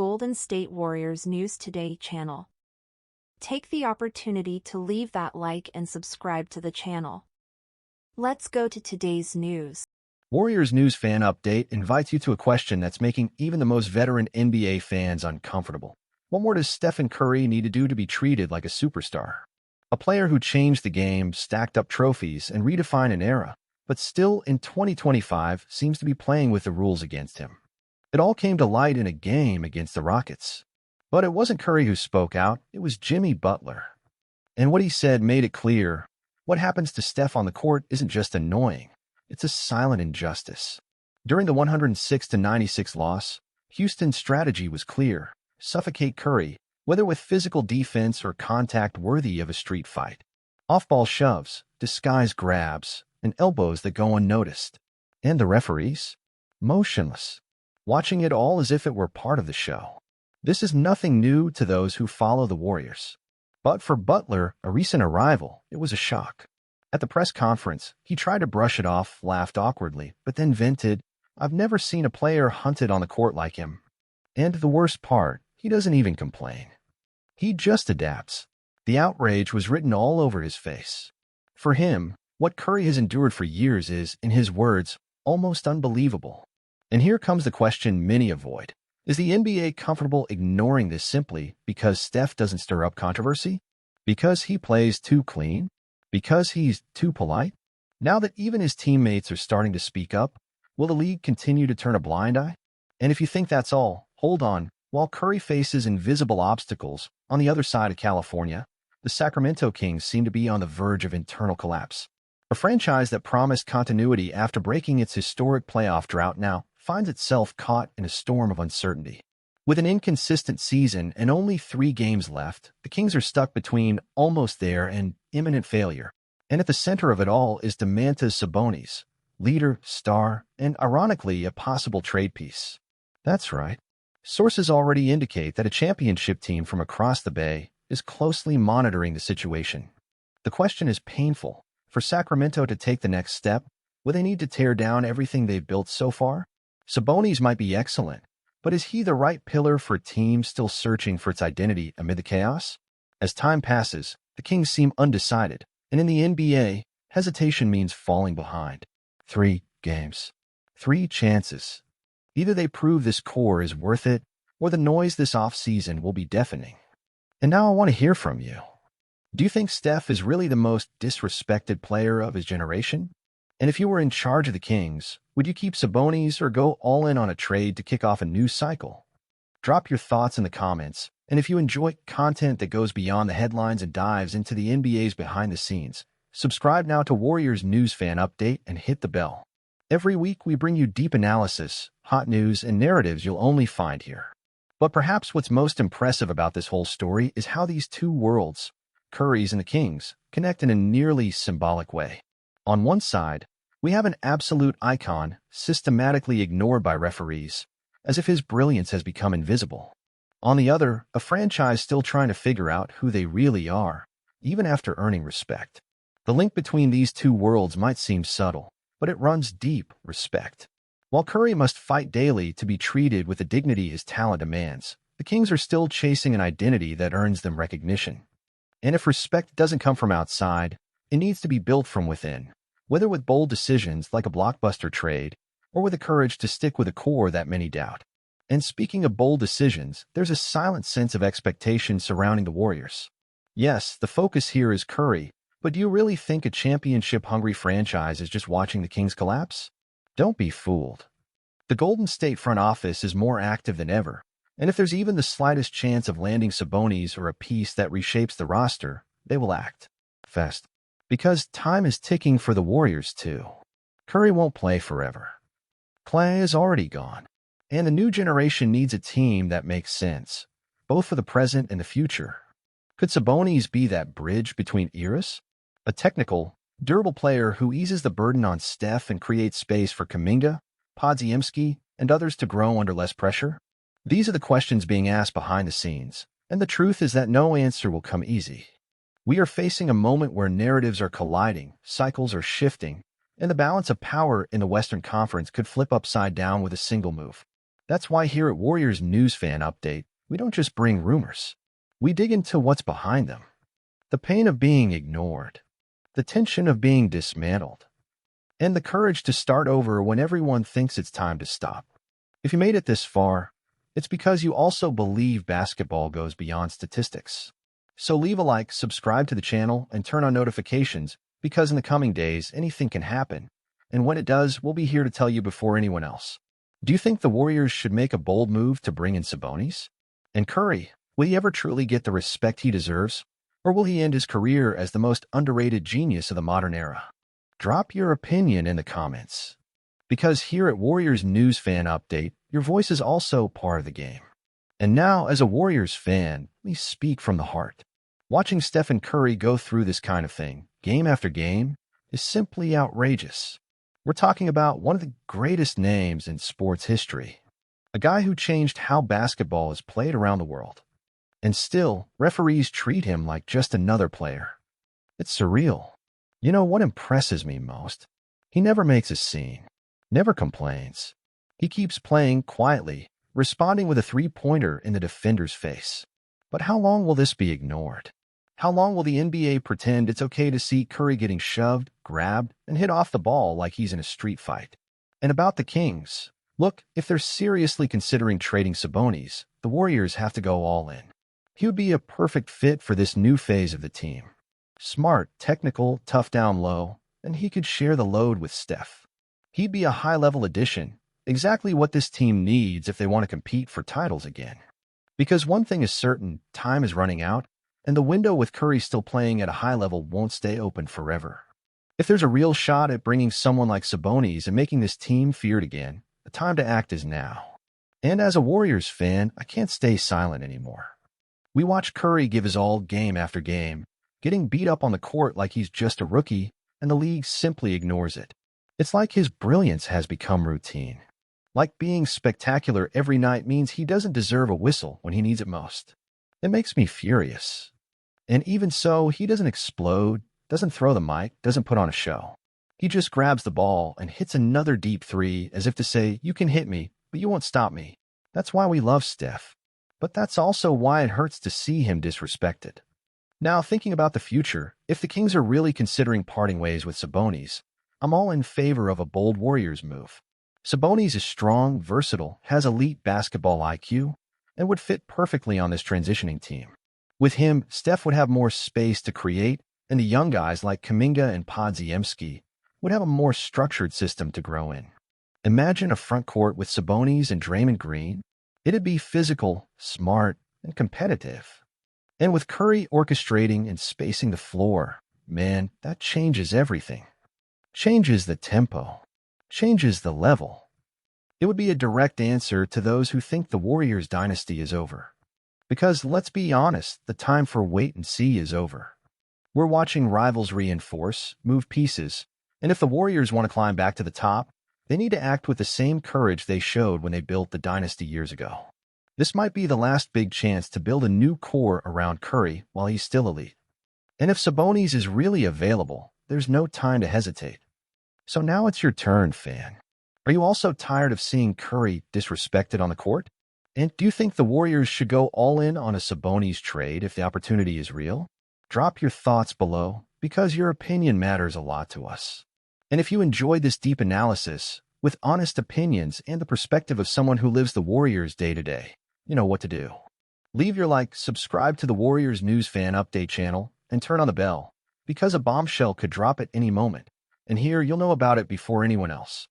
Golden State Warriors News Today channel. Take the opportunity to leave that like and subscribe to the channel. Let's go to today's news. Warriors News Fan Update invites you to a question that's making even the most veteran NBA fans uncomfortable. What more does Stephen Curry need to do to be treated like a superstar? A player who changed the game, stacked up trophies, and redefined an era, but still in 2025 seems to be playing with the rules against him. It all came to light in a game against the Rockets. But it wasn't Curry who spoke out, it was Jimmy Butler. And what he said made it clear, what happens to Steph on the court isn't just annoying, it's a silent injustice. During the 106-96 loss, Houston's strategy was clear: suffocate Curry, whether with physical defense or contact worthy of a street fight. Off-ball shoves, disguised grabs, and elbows that go unnoticed. And the referees? Motionless, watching it all as if it were part of the show. This is nothing new to those who follow the Warriors. But for Butler, a recent arrival, it was a shock. At the press conference, he tried to brush it off, laughed awkwardly, but then vented, "I've never seen a player hunted on the court like him." And the worst part, he doesn't even complain. He just adapts. The outrage was written all over his face. For him, what Curry has endured for years is, in his words, almost unbelievable. And here comes the question many avoid. Is the NBA comfortable ignoring this simply because Steph doesn't stir up controversy? Because he plays too clean? Because he's too polite? Now that even his teammates are starting to speak up, will the league continue to turn a blind eye? And if you think that's all, hold on. While Curry faces invisible obstacles, on the other side of California, the Sacramento Kings seem to be on the verge of internal collapse. A franchise that promised continuity after breaking its historic playoff drought now finds itself caught in a storm of uncertainty. With an inconsistent season and only 3 games left, the Kings are stuck between almost there and imminent failure. And at the center of it all is Domantas Sabonis, leader, star, and ironically a possible trade piece. That's right. Sources already indicate that a championship team from across the bay is closely monitoring the situation. The question is painful. For Sacramento to take the next step, will they need to tear down everything they've built so far? Sabonis might be excellent, but is he the right pillar for a team still searching for its identity amid the chaos? As time passes, the Kings seem undecided, and in the NBA, hesitation means falling behind. 3 games. 3 chances. Either they prove this core is worth it, or the noise this offseason will be deafening. And now I want to hear from you. Do you think Steph is really the most disrespected player of his generation? And if you were in charge of the Kings, would you keep Sabonis or go all in on a trade to kick off a new cycle? Drop your thoughts in the comments, and if you enjoy content that goes beyond the headlines and dives into the NBA's behind the scenes, subscribe now to Warriors News Fan Update and hit the bell. Every week we bring you deep analysis, hot news, and narratives you'll only find here. But perhaps what's most impressive about this whole story is how these two worlds, Curry's and the Kings, connect in a nearly symbolic way. On one side, we have an absolute icon systematically ignored by referees, as if his brilliance has become invisible. On the other, a franchise still trying to figure out who they really are, even after earning respect. The link between these two worlds might seem subtle, but it runs deep: respect. While Curry must fight daily to be treated with the dignity his talent demands, the Kings are still chasing an identity that earns them recognition. And if respect doesn't come from outside, it needs to be built from within, whether with bold decisions like a blockbuster trade, or with the courage to stick with a core that many doubt. And speaking of bold decisions, there's a silent sense of expectation surrounding the Warriors. Yes, the focus here is Curry, but do you really think a championship-hungry franchise is just watching the Kings collapse? Don't be fooled. The Golden State front office is more active than ever, and if there's even the slightest chance of landing Sabonis or a piece that reshapes the roster, they will act fast. Because time is ticking for the Warriors too. Curry won't play forever. Clay is already gone, and the new generation needs a team that makes sense, both for the present and the future. Could Sabonis be that bridge between eras? A technical, durable player who eases the burden on Steph and creates space for Kuminga, Podziemski, and others to grow under less pressure? These are the questions being asked behind the scenes, and the truth is that no answer will come easy. We are facing a moment where narratives are colliding, cycles are shifting, and the balance of power in the Western Conference could flip upside down with a single move. That's why here at Warriors News Fan Update, we don't just bring rumors. We dig into what's behind them. The pain of being ignored, the tension of being dismantled, and the courage to start over when everyone thinks it's time to stop. If you made it this far, it's because you also believe basketball goes beyond statistics. So leave a like, subscribe to the channel, and turn on notifications, because in the coming days, anything can happen. And when it does, we'll be here to tell you before anyone else. Do you think the Warriors should make a bold move to bring in Sabonis? And Curry, will he ever truly get the respect he deserves? Or will he end his career as the most underrated genius of the modern era? Drop your opinion in the comments. Because here at Warriors News Fan Update, your voice is also part of the game. And now, as a Warriors fan, we speak from the heart. Watching Stephen Curry go through this kind of thing, game after game, is simply outrageous. We're talking about one of the greatest names in sports history. A guy who changed how basketball is played around the world. And still, referees treat him like just another player. It's surreal. You know what impresses me most? He never makes a scene, never complains. He keeps playing quietly, responding with a three-pointer in the defender's face. But how long will this be ignored? How long will the NBA pretend it's okay to see Curry getting shoved, grabbed, and hit off the ball like he's in a street fight? And about the Kings, look, if they're seriously considering trading Sabonis, the Warriors have to go all in. He would be a perfect fit for this new phase of the team. Smart, technical, tough down low, and he could share the load with Steph. He'd be a high-level addition, exactly what this team needs if they want to compete for titles again. Because one thing is certain, time is running out, and the window with Curry still playing at a high level won't stay open forever. If there's a real shot at bringing someone like Sabonis and making this team feared again, the time to act is now. And as a Warriors fan, I can't stay silent anymore. We watch Curry give his all game after game, getting beat up on the court like he's just a rookie, and the league simply ignores it. It's like his brilliance has become routine. Like being spectacular every night means he doesn't deserve a whistle when he needs it most. It makes me furious. And even so, he doesn't explode, doesn't throw the mic, doesn't put on a show. He just grabs the ball and hits another deep three as if to say, you can hit me, but you won't stop me. That's why we love Steph. But that's also why it hurts to see him disrespected. Now, thinking about the future, if the Kings are really considering parting ways with Sabonis, I'm all in favor of a bold Warriors move. Sabonis is strong, versatile, has elite basketball IQ, and would fit perfectly on this transitioning team. With him, Steph would have more space to create, and the young guys like Kuminga and Podziemski would have a more structured system to grow in. Imagine a front court with Sabonis and Draymond Green. It'd be physical, smart, and competitive. And with Curry orchestrating and spacing the floor, man, that changes everything. Changes the tempo. Changes the level. It would be a direct answer to those who think the Warriors dynasty is over. Because, let's be honest, the time for wait and see is over. We're watching rivals reinforce, move pieces, and if the Warriors want to climb back to the top, they need to act with the same courage they showed when they built the dynasty years ago. This might be the last big chance to build a new core around Curry while he's still elite. And if Sabonis is really available, there's no time to hesitate. So now it's your turn, fan. Are you also tired of seeing Curry disrespected on the court? And do you think the Warriors should go all in on a Sabonis trade if the opportunity is real? Drop your thoughts below, because your opinion matters a lot to us. And if you enjoyed this deep analysis, with honest opinions and the perspective of someone who lives the Warriors day to day, you know what to do. Leave your like, subscribe to the Warriors News Fan Update channel, and turn on the bell, because a bombshell could drop at any moment. And here, you'll know about it before anyone else.